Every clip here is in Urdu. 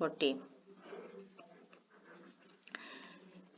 40।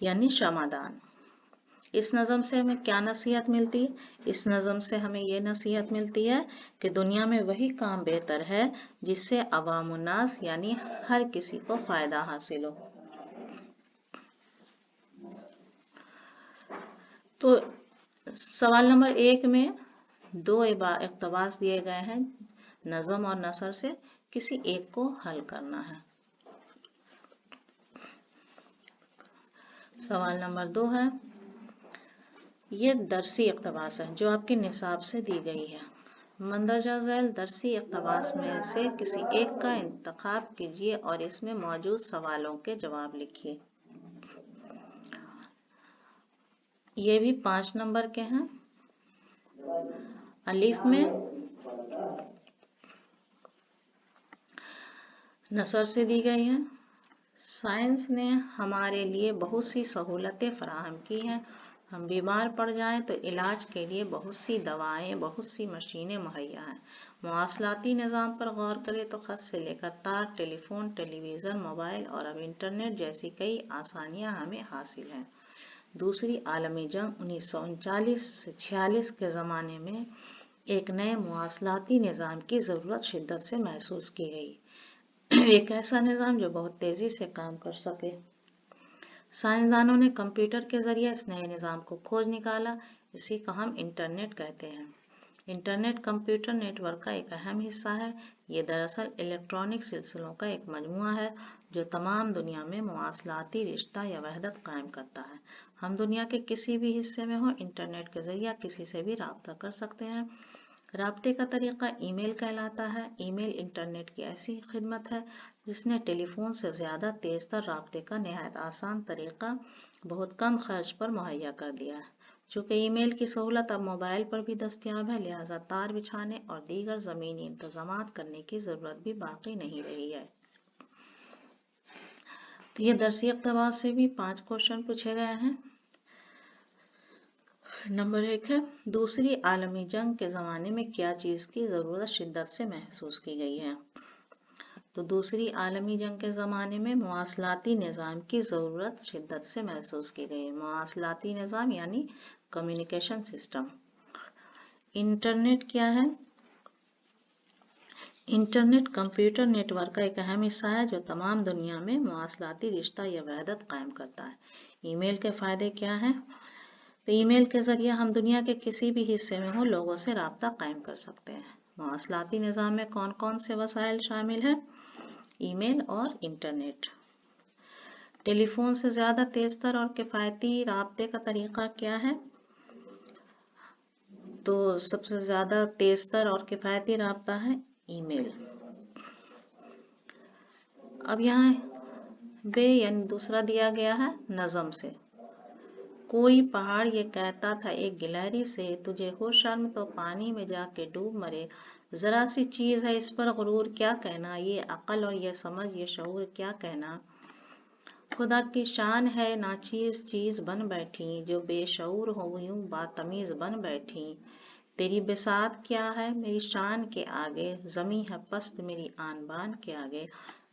یعنی شمعدان۔ اس نظم سے ہمیں کیا نصیحت ملتی ہے؟ اس نظم سے ہمیں یہ نصیحت ملتی ہے کہ دنیا میں وہی کام بہتر ہے جس سے عوام الناس یعنی ہر کسی کو فائدہ حاصل ہو۔ تو سوال نمبر 1 میں 2 اقتباس دیے گئے ہیں، نظم اور نثر سے کسی ایک کو حل کرنا ہے۔ سوال نمبر 2 ہے، یہ درسی اقتباس ہے جو آپ کے نصاب سے دی گئی ہے۔ مندرجہ ذیل درسی اقتباس میں سے کسی ایک کا انتخاب کیجیے اور اس میں موجود سوالوں کے جواب لکھیے۔ یہ بھی 5 نمبر کے ہیں۔ الف میں نثر سے دی گئی ہیں، سائنس نے ہمارے لیے بہت سی سہولتیں فراہم کی ہیں۔ ہم بیمار پڑ جائیں تو علاج کے لیے بہت سی دوائیں، بہت سی مشینیں مہیا ہیں۔ مواصلاتی نظام پر غور کریں تو خط سے لے کر تار، ٹیلی فون، ٹیلی ویژن، موبائل اور اب انٹرنیٹ جیسی کئی آسانیاں ہمیں حاصل ہیں۔ دوسری عالمی جنگ 1939 سے 46 کے زمانے میں ایک نئے مواصلاتی نظام کی ضرورت شدت سے محسوس کی گئی، ایک ایسا نظام جو بہت تیزی سے کام کر سکے۔ سائنسدانوں نے کمپیوٹر کے ذریعے اس نئے نظام کو کھوج نکالا، اسی کو ہم انٹرنیٹ کہتے ہیں۔ انٹرنیٹ کمپیوٹر نیٹ ورک کا ایک اہم حصہ ہے۔ یہ دراصل الیکٹرانک سلسلوں کا ایک مجموعہ ہے جو تمام دنیا میں مواصلاتی رشتہ یا وحدت قائم کرتا ہے۔ ہم دنیا کے کسی بھی حصے میں ہوں، انٹرنیٹ کے ذریعے کسی سے بھی رابطہ کر سکتے ہیں۔ رابطے کا طریقہ ای میل کہلاتا ہے۔ ای میل انٹرنیٹ کی ایسی خدمت ہے جس نے ٹیلی فون سے زیادہ تیز تر رابطے کا نہایت آسان طریقہ بہت کم خرچ پر مہیا کر دیا ہے۔ چونکہ ای میل کی سہولت اب موبائل پر بھی دستیاب ہے، لہٰذا تار بچھانے اور دیگر زمینی انتظامات کرنے کی ضرورت بھی باقی نہیں رہی ہے۔ تو یہ درسی اقتباس سے بھی 5 کوشچن پوچھے گئے ہیں۔ نمبر 1 ہے، دوسری عالمی جنگ کے زمانے میں کیا چیز کی ضرورت شدت سے محسوس کی گئی ہے؟ تو دوسری عالمی جنگ کے زمانے میں مواصلاتی نظام کی ضرورت شدت سے محسوس کی گئی ہے۔ مواصلاتی نظام یعنی کمیونیکیشن سسٹم۔ انٹرنیٹ کیا ہے؟ انٹرنیٹ کمپیوٹر نیٹ ورک کا ایک اہم حصہ ہے جو تمام دنیا میں مواصلاتی رشتہ یا وحدت قائم کرتا ہے۔ ای میل کے فائدے کیا ہیں؟ تو ای میل کے ذریعے ہم دنیا کے کسی بھی حصے میں ہوں لوگوں سے رابطہ قائم کر سکتے ہیں۔ مواصلاتی نظام میں کون کون سے وسائل شامل ہیں؟ ای میل اور انٹرنیٹ۔ ٹیلی فون سے زیادہ تیز تر اور کفایتی رابطے کا طریقہ کیا ہے؟ تو سب سے زیادہ تیز تر اور کفایتی رابطہ ہے ای میل۔ اب یہاں یعنی دوسرا دیا گیا ہے نظم سے۔ کوئی پہاڑ یہ کہتا تھا ایک گلہری سے، تجھے ہو شرم تو پانی میں جا کے ڈوب مرے، ذرا سی چیز ہے اس پر غرور کیا کہنا، یہ عقل اور یہ سمجھ یہ شعور کیا کہنا، خدا کی شان ہے ناچیز چیز بن بیٹھی، جو بے شعور ہو یوں باتمیز بن بیٹھی، تیری بساط کیا ہے میری شان کے آگے، زمیں ہے پست میری آن بان کے آگے،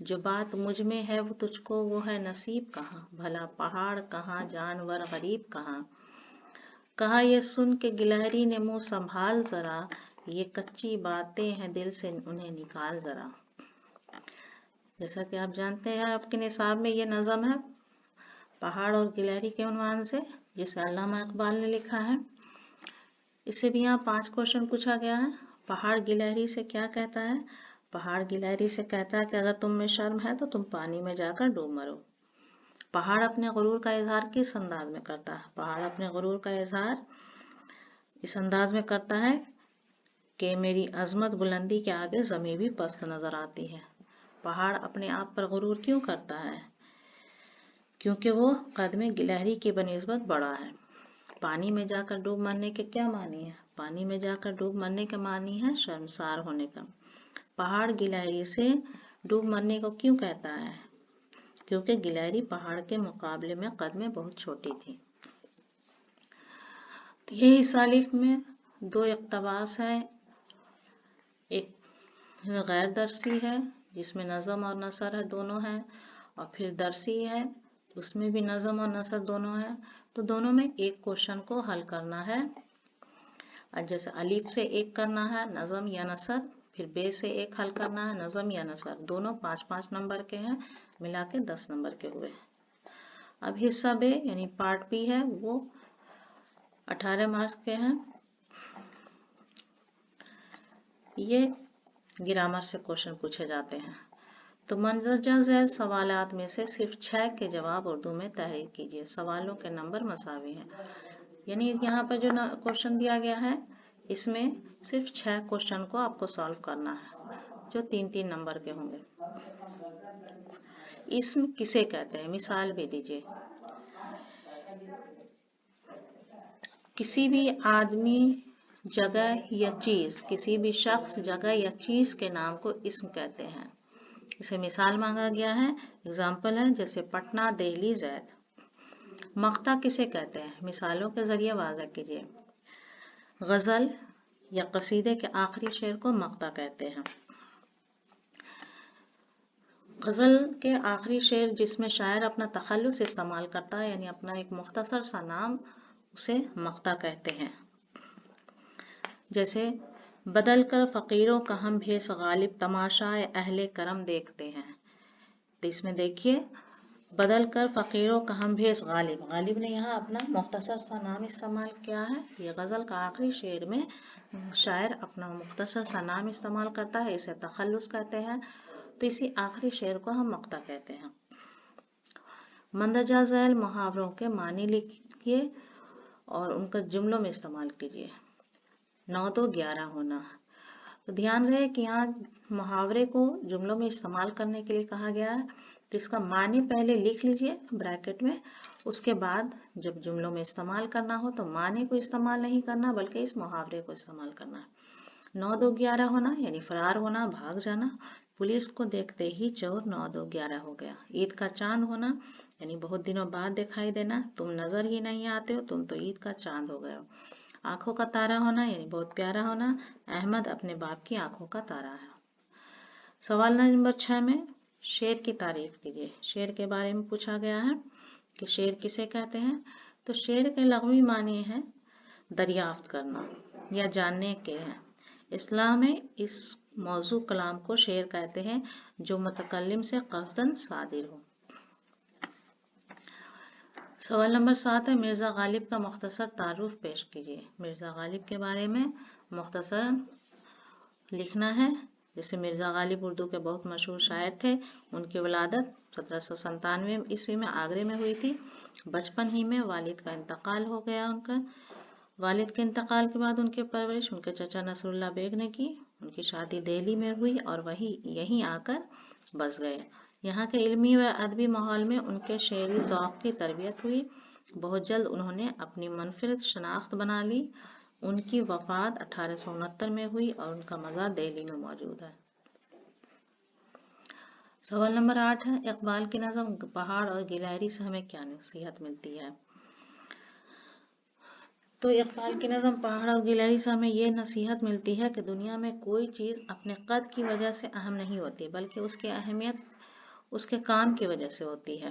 جو بات مجھ میں ہے وہ تجھ کو وہ ہے نصیب کہاں، بھلا پہاڑ کہاں جانور غریب کہاں، کہا یہ سن کے گلہری نے منہ سنبھال ذرا، یہ کچی باتیں ہیں دل سے انہیں نکال ذرا۔ جیسا کہ آپ جانتے ہیں آپ کے نصاب میں یہ نظم ہے پہاڑ اور گلہری کے عنوان سے، جسے علامہ اقبال نے لکھا ہے۔ اس سے بھی یہاں 5 کوشچن پوچھا گیا ہے۔ پہاڑ گلہری سے کیا کہتا ہے؟ پہاڑ گلہری سے کہتا ہے کہ اگر تم میں شرم ہے تو تم پانی میں جا کر ڈوب مرو۔ پہاڑ اپنے غرور کا اظہار کس انداز میں کرتا ہے؟ پہاڑ اپنے غرور کا اظہار اس انداز میں کرتا ہے کہ میری عظمت بلندی کے آگے زمین بھی پست نظر آتی ہے۔ پہاڑ اپنے آپ پر غرور کیوں کرتا ہے؟ کیونکہ وہ قد میں گلہری کی بنسبت بڑا ہے۔ پانی میں جا کر ڈوب مرنے کے کیا معنی ہے؟ پانی میں جا کر ڈوب مرنے کے معنی ہے شرمسار ہونے کا۔ پہاڑ گلہری سے ڈوب مرنے کو کیوں کہتا ہے؟ کیونکہ گلہری پہاڑ کے مقابلے میں قد میں بہت چھوٹی تھی۔ تو یہ حصہ الف میں 2 اقتباس ہے، ایک غیر درسی ہے جس میں نظم اور نثر ہے دونوں ہیں، اور پھر درسی ہے اس میں بھی نظم اور نثر دونوں ہے، تو دونوں میں ایک کوشچن کو حل کرنا ہے. جیسے الف سے ایک کرنا ہے نظم یا نثر، پھر بے سے ایک حل کرنا ہے نظم یا نثر. دونوں 5-5 نمبر کے ہیں، ملا کے 10 نمبر کے ہوئے. اب حصہ بے یعنی پارٹ بی ہے، وہ 18 مارکس کے ہیں. یہ گرامر سے کوشچن پوچھے جاتے ہیں. تو مندرجہ ذیل سوالات میں سے صرف 6 کے جواب اردو میں تحریر کیجیے. سوالوں کے نمبر مساوی ہیں، یعنی یہاں پر جو کوشچن دیا گیا ہے اس میں صرف 6 کوشچن کو آپ کو سالو کرنا ہے جو 3-3 نمبر کے ہوں گے. اسم کسے کہتے ہیں، مثال بھی دیجیے. کسی بھی آدمی، جگہ یا چیز، کسی بھی شخص، جگہ یا چیز کے نام کو اسم کہتے ہیں. اسے مثال مانگا گیا ہے، اگزامپل ہے جیسے پٹنہ، دہلی، زید. مقطع کسے کہتے ہیں، مثالوں کے ذریعے واضح کیجیے. غزل یا قصیدے کے آخری شعر کو مقطع کہتے ہیں. غزل کے آخری شعر جس میں شاعر اپنا تخلص استعمال کرتا ہے، یعنی اپنا ایک مختصر سا نام، اسے مقطع کہتے ہیں. جیسے بدل کر فقیروں کا ہم بھیس غالب، تماشائے اہل کرم دیکھتے ہیں. تو اس میں دیکھیے بدل کر فقیروں کا ہم بھیس غالب، غالب نے یہاں اپنا مختصر سا نام استعمال کیا ہے. یہ غزل کا آخری شعر میں شاعر اپنا مختصر سا نام استعمال کرتا ہے، اسے تخلص کہتے ہیں. تو اسی آخری شعر کو ہم مقطع کہتے ہیں. مندرجہ ذیل محاوروں کے معنی لکھیے اور ان کا جملوں میں استعمال کیجیے. 9-2-11 ہونا. تو دھیان رہے کہ یہاں محاورے کو جملوں میں استعمال کرنے کے لیے کہا گیا ہے، تو اس کا معنی پہلے لکھ لیجیے بریکٹ میں. اس کے بعد جب جملوں میں استعمال کرنا ہو تو معنی کو استعمال نہیں کرنا بلکہ اس محاورے کو استعمال کرنا ہے. 9-2-11 ہونا یعنی فرار ہونا، بھاگ جانا. پولیس کو دیکھتے ہی چور 9-2-11 ہو گیا. عید کا چاند ہونا یعنی بہت دنوں بعد دکھائی دینا، تم نظر ہی نہیں آتے ہو، تم تو عید کا چاند ہو گئے ہو. آنکھوں کا تارا ہونا یعنی بہت پیارا ہونا، احمد اپنے باپ کی آنکھوں کا تارا ہے. سوال نمبر 6 میں شعر کی تعریف کیجیے. شعر کے بارے میں پوچھا گیا ہے کہ شعر کسے کہتے ہیں. تو شعر کے لغوی معنی ہے دریافت کرنا یا جاننے کے ہیں. اصطلاح میں اس موضوع کلام کو شعر کہتے ہیں جو متکلم سے قصداً صادر ہو. سوال نمبر 7 ہے مرزا غالب کا مختصر تعارف پیش کیجیے. مرزا غالب کے بارے میں مختصر لکھنا ہے. جیسے مرزا غالب اردو کے بہت مشہور شاعر تھے. ان کی ولادت 1797 عیسوی میں آگرے میں ہوئی تھی. بچپن ہی میں والد کا انتقال ہو گیا. ان کا والد کے انتقال کے بعد ان کی پرورش ان کے چچا نصر اللہ بیگ نے کی. ان کی شادی دہلی میں ہوئی اور وہی یہیں آ کر بس گئے. یہاں کے علمی و ادبی ماحول میں ان کے شعری ذوق کی تربیت ہوئی. بہت جلد انہوں نے اپنی منفرد شناخت بنا لی. ان کی وفات 1869 میں ہوئی اور ان کا مزار دہلی میں موجود ہے. سوال نمبر 8 ہے اقبال کی نظم پہاڑ اور گلہری سے ہمیں کیا نصیحت ملتی ہے. تو اقبال کی نظم پہاڑ اور گلہری سے ہمیں یہ نصیحت ملتی ہے کہ دنیا میں کوئی چیز اپنے قد کی وجہ سے اہم نہیں ہوتی بلکہ اس کی اہمیت اس کے کام کی وجہ سے ہوتی ہے.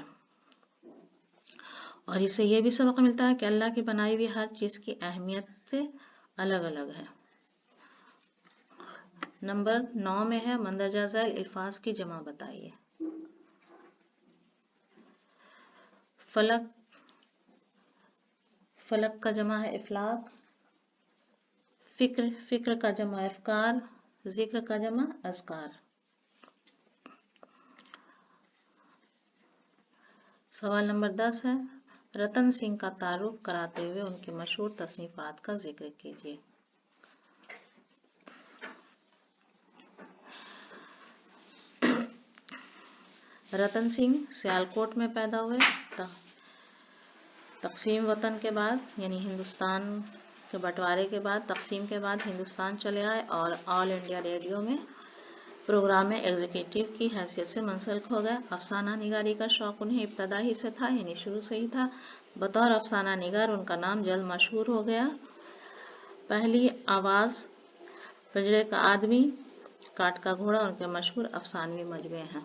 اور اس سے یہ بھی سبق ملتا ہے کہ اللہ کی بنائی ہوئی ہر چیز کی اہمیت سے الگ الگ ہے. نمبر 9 میں ہے مندرجہ ذیل الفاظ کی جمع بتائیے. فلک، فلک کا جمع ہے افلاک. فکر، فکر کا جمع افکار. ذکر کا جمع اذکار. سوال نمبر 10 ہے رتن سنگھ کا تعارف کراتے ہوئے ان کی مشہور تصنیفات کا ذکر کیجیے. رتن سنگھ سیالکوٹ میں پیدا ہوئے. تقسیم وطن کے بعد یعنی ہندوستان کے بٹوارے کے بعد، تقسیم کے بعد ہندوستان چلے آئے اور آل انڈیا ریڈیو میں پروگرام میں ایگزیکٹو کی حیثیت سے منسلک ہو گئے. افسانہ نگاری کا شوق انہیں ابتدا ہی سے تھا، یعنی شروع سے ہی تھا. بطور افسانہ نگار ان کا نام جلد مشہور ہو گیا. پہلی آواز، پجڑے کا آدمی، کاٹ کا گھوڑا ان کے مشہور افسانوی مجموعے ہیں.